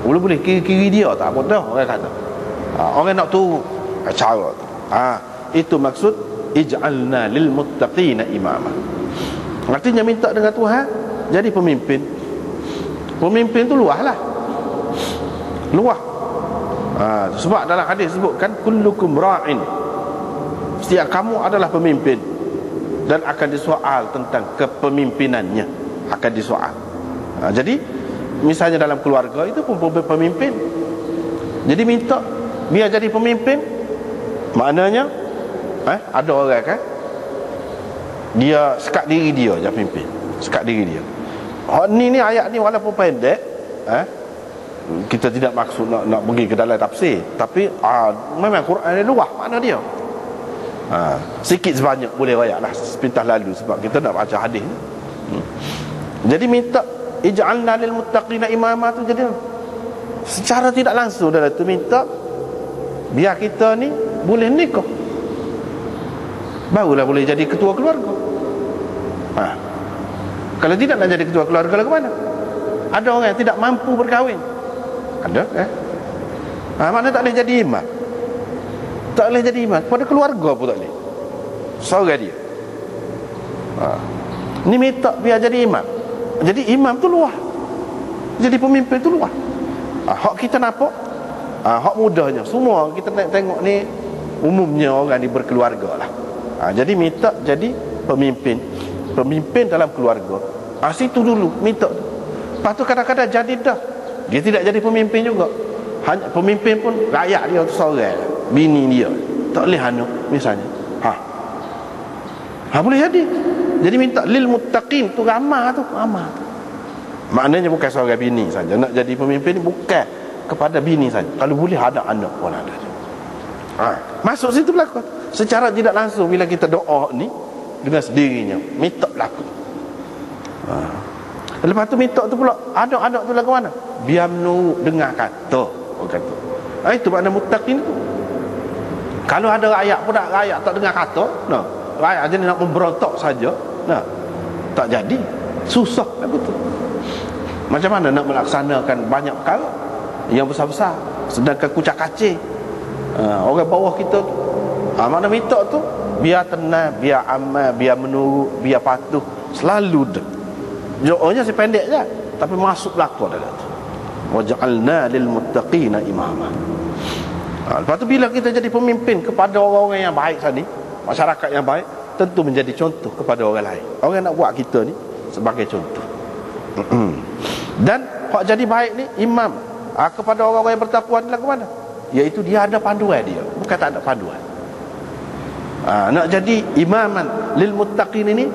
Boleh kiri dia tak apa dah orang kata. Orang nak turun cara tu. Itu maksud ij'alna lil muttaqina imama. Artinya minta dengan Tuhan jadi pemimpin. Pemimpin tu luahlah. Luah. Sebab dalam hadis sebutkan kullukum ra'in. Setiap kamu adalah pemimpin dan akan disoal tentang kepemimpinannya, akan disoal. Jadi misalnya dalam keluarga itu pun pemimpin. Jadi minta biar jadi pemimpin. Maknanya ada orang kan dia sekat diri dia jadi pemimpin. Sekat diri dia. Ni ayat ni walaupun pendek, kita tidak maksud nak pergi ke dalam tafsir, tapi memang Quran ni luah makna dia. Sikit sebanyak boleh rayak lah sepintas lalu sebab kita nak baca hadis ni. Jadi minta ij'alna lil muttaqina imama tu jadi secara tidak langsung dalam tu minta biar kita ni boleh nikah, barulah boleh jadi ketua keluarga. Kalau tidak nak jadi ketua keluarga lah ke mana? Ada orang yang tidak mampu berkahwin. Ada maknanya tak boleh jadi imam. Tak boleh jadi imam pada keluarga pun tak boleh. Seorang dia ni minta biar jadi imam. Jadi imam tu luah, jadi pemimpin tu luah. Hak kita nampak, hak mudahnya semua kita tengok ni umumnya orang ni berkeluarga lah. Jadi minta jadi pemimpin, pemimpin dalam keluarga. Situ dulu minta. Lepas tu kadang-kadang jadi dah dia tidak jadi pemimpin juga. Hanya pemimpin pun rakyat dia tu seorang, bini dia tak boleh misalnya. Boleh jadi. Jadi minta lil muttaqin tu ramah tu. Maknanya bukan seorang bini saja nak jadi pemimpin, bukan kepada bini saja. Kalau boleh ada anak pun ada. Masuk situ berlaku. Secara tidak langsung bila kita doa ni dengan sendirinya minta berlaku. Lepas tu minta tu pula anak-anak tu lagu mana? Biar menurut dengar kata. Itu makna muttaqin tu. Kalau ada rakyat pun rakyat tak dengar kata, rakyat jadi nak memberontak saja, tak jadi. Susah lagu tu. Macam mana nak melaksanakan banyak perkara yang besar-besar sedangkan kucak kacir orang bawah kita tu. Makna minta tu biar tenang, biar aman, biar menurut, biar patuh, selalu dah. Doanya sependek je tapi masuk belakang dalam tu. Waj'alna lil muttaqina imama. Lepas tu bila kita jadi pemimpin kepada orang-orang yang baik tadi, masyarakat yang baik, tentu menjadi contoh kepada orang lain. Orang nak buat kita ni sebagai contoh. Dan hak jadi baik ni imam kepada orang-orang yang bertakwa ni lagu mana? Iaitu dia ada panduan dia, bukan tak ada panduan. Nak jadi imaman lil muttaqin ini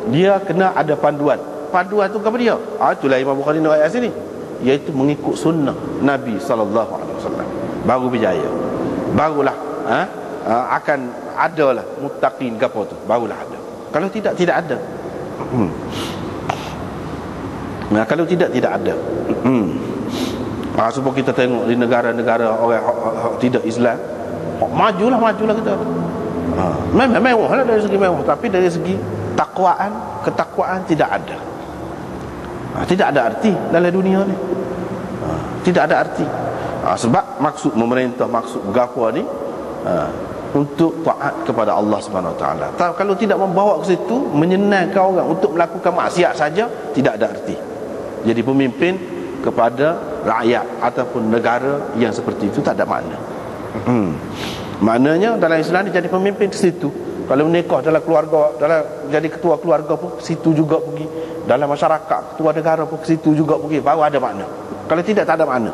dia kena ada panduan. Panduan tu kepada dia. Itulah Imam Bukhari nak ayat sini, iaitu mengikut sunnah Nabi sallallahu alaihi wasallam. Baru berjaya. Barulah akan adalah muttaqin gapo tu, barulah ada. Kalau tidak ada. Kalau tidak ada. Sebab kita tengok di negara-negara orang tidak Islam, majulah kita. Memang mewah lah dari segi mewah, tapi dari segi ketakwaan tidak ada. Tidak ada arti dalam dunia ni. Tidak ada arti. Sebab maksud memerintah, maksud gapo ni untuk taat kepada Allah Subhanahu Wa Taala. Kalau tidak membawa ke situ, menyenangkan orang untuk melakukan maksiat saja, tidak ada arti. Jadi pemimpin kepada rakyat ataupun negara yang seperti itu tak ada makna. Maknanya dalam Islam ni jadi pemimpin ke situ. Kalau menikah dalam keluarga, dalam jadi ketua keluarga pun ke situ juga pergi. Dalam masyarakat, ketua negara pun ke situ juga pergi. Baru ada makna. Kalau tidak, tak ada makna.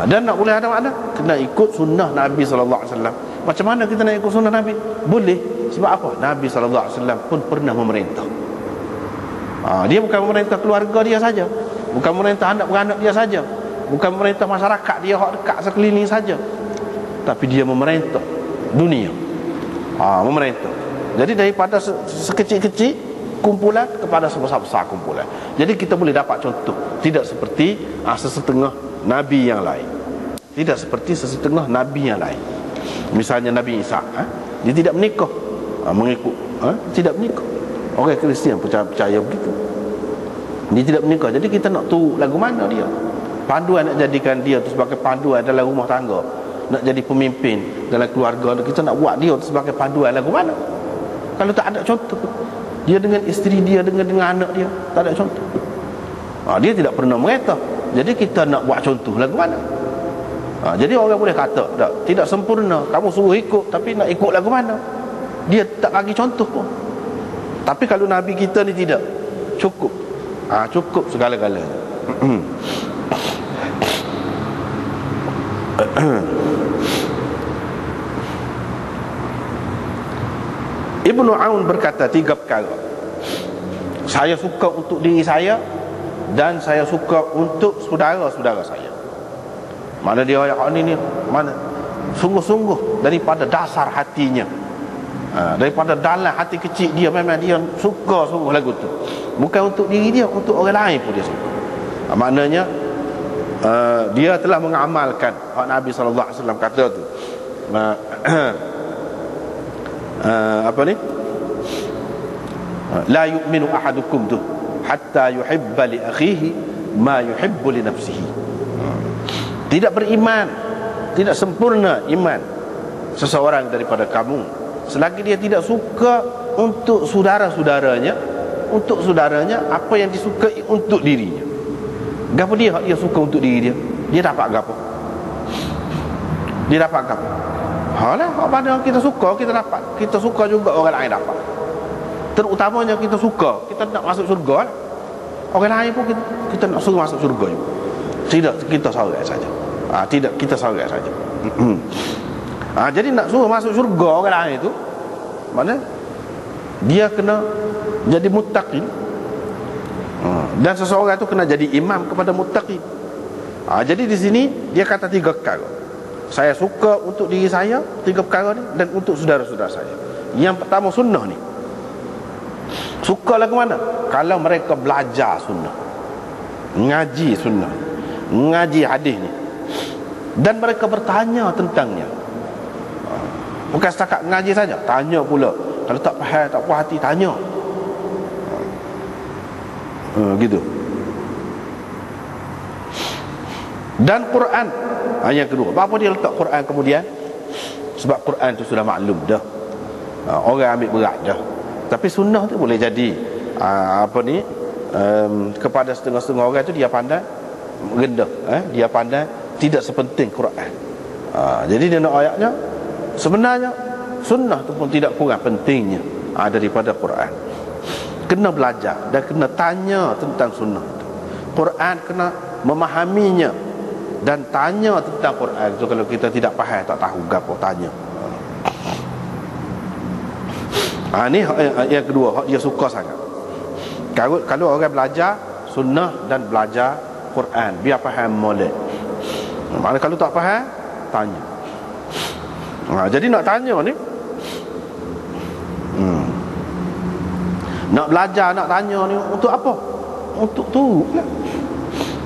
Dan nak boleh ada makna, kena ikut sunnah Nabi SAW. Macam mana kita nak ikut sunnah Nabi? Boleh. Sebab apa? Nabi SAW pun pernah memerintah. Dia bukan memerintah keluarga dia saja, bukan memerintah anak beranak dia saja, bukan memerintah masyarakat dia hak dekat sekeliling saja, tapi dia memerintah dunia. Memerintah. Jadi daripada sekecil-kecil kumpulan kepada sebesar-besar kumpulan. Jadi kita boleh dapat contoh. Tidak seperti sesetengah Nabi yang lain. Tidak seperti sesetengah Nabi yang lain. Misalnya Nabi Isa, dia tidak menikah, mengikut tidak menikah. Orang Kristian percaya begitu. Dia tidak menikah. Jadi kita nak tahu lagu mana dia. panduan nak jadikan dia tu sebagai panduan dalam rumah tangga, nak jadi pemimpin dalam keluarga, kita nak buat dia tu sebagai panduan lagu mana? Kalau tak ada contoh, dia dengan isteri dia, dengan anak dia, tak ada contoh. Dia tidak pernah mereta. Jadi kita nak buat contoh lagu mana? Jadi orang boleh kata tidak sempurna, kamu suruh ikut, tapi nak ikut lagu mana? Dia tak bagi contoh pun. Tapi kalau Nabi kita ni tidak, cukup, cukup segala-galanya. Ibnu Aun berkata 3 perkara. Saya suka untuk diri saya, dan saya suka untuk saudara-saudara saya. Mana dia ayat ni mana sungguh-sungguh daripada dasar hatinya, daripada dalam hati kecil dia, memang dia suka sungguh lagu tu. Bukan untuk diri dia, untuk orang lain pun dia suka. Maknanya dia telah mengamalkan hak Nabi SAW kata tu. Apa ni? La yu'minu ahadukum tu hatta yuhibba li akhihi ma yuhibbu li nafsihi. Tidak beriman, tidak sempurna iman seseorang daripada kamu selagi dia tidak suka untuk saudara-saudaranya apa yang disukai untuk dirinya. Gapo dia suka untuk diri dia, dia dapat gapo? Dia dapat gapo? Halah, apa yang kita suka kita dapat. Kita suka juga orang lain dapat. Terutamanya kita suka, kita nak masuk syurga, orang lain pun kita nak suruh masuk syurga juga. Tidak kita sorang saja. Tidak kita sorang saja. Jadi nak suruh masuk syurga orang lain itu, mana dia kena jadi muttaqin. Dan seseorang itu kena jadi imam kepada muttaqin. Jadi di sini dia kata 3 perkara. Saya suka untuk diri saya, 3 perkara ni, dan untuk saudara-saudara saya. Yang pertama sunnah ni. Suka lagu mana? Kalau mereka belajar sunnah, ngaji sunnah, ngaji hadis ni, dan mereka bertanya tentangnya. Bukan setakat ngaji saja, tanya pula. Kalau tak faham, tak puas hati, tanya. Gitu. Dan Quran, yang kedua. Apa dia letak Quran kemudian? Sebab Quran tu sudah maklum dah, orang ambil berat dah. Tapi sunnah tu boleh jadi kepada setengah-setengah orang tu dia pandai rendah, dia pandai tidak sepenting Quran. Jadi dia nak ayatnya, sebenarnya sunnah tu pun tidak kurang pentingnya daripada Quran. Kena belajar dan kena tanya tentang sunnah tu. Quran kena memahaminya dan tanya tentang Quran. So kalau kita tidak faham, tak tahu gapo, tanya. Ni yang kedua, dia suka sangat. Kalau orang belajar sunnah dan belajar Quran, biar faham molek. Mana kalau tak faham, tanya. Jadi nak tanya ni, nak belajar, nak tanya ni untuk apa? Untuk tu lah.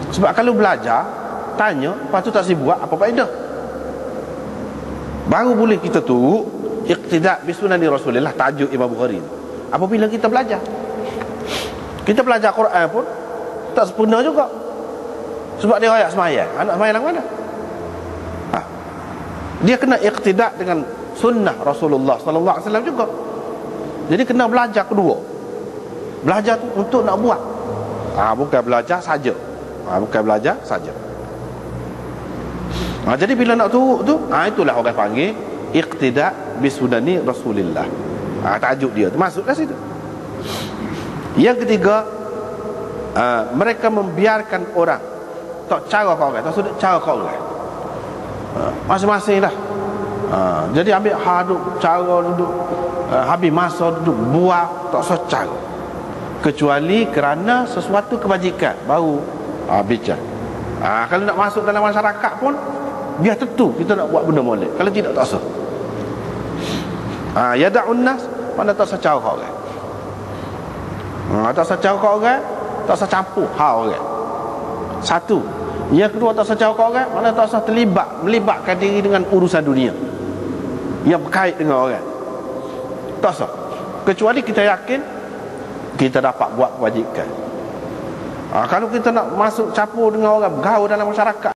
Sebab kalau belajar, tanya, lepas tu tak sibuk, apa faedah? Baru boleh kita tu iqtida' bi sunani Rasulillah, tajuk Imam Bukhari. Apabila kita belajar, kita belajar Quran pun tak sempurna juga. Sebab dia ayat semayang, anak semayang yang mana? Dia kena iqtida' dengan sunnah Rasulullah sallallahu alaihi wasallam juga. Jadi kena belajar kedua. Belajar tu untuk nak buat. Bukan belajar saja. Bukan belajar saja. Jadi bila nak turut tu, itulah orang panggil iqtida' bisunani Rasulillah. Tajuk dia tu masuklah situ. Yang ketiga, mereka membiarkan orang tak cara kau orang, tak sudut cara kau orang. Masing-masing dah. Jadi ambil duduk cara duduk, habis masa duduk buat tak secara, kecuali kerana sesuatu kebajikan baru bincang. Kalau nak masuk dalam masyarakat pun biar tentu kita nak buat benda molek. Kalau tidak, tak sah. Yada'un nas, mana tak sah cara orang. Tak sah cara orang, tak sah campur orang. Satu. Yang kedua, tak sah cara orang, mana tak sah melibatkan diri dengan urusan dunia yang berkait dengan orang. Tak sah. Kecuali kita yakin kita dapat buat kewajikan. Kalau kita nak masuk campur dengan orang, bergaul dalam masyarakat,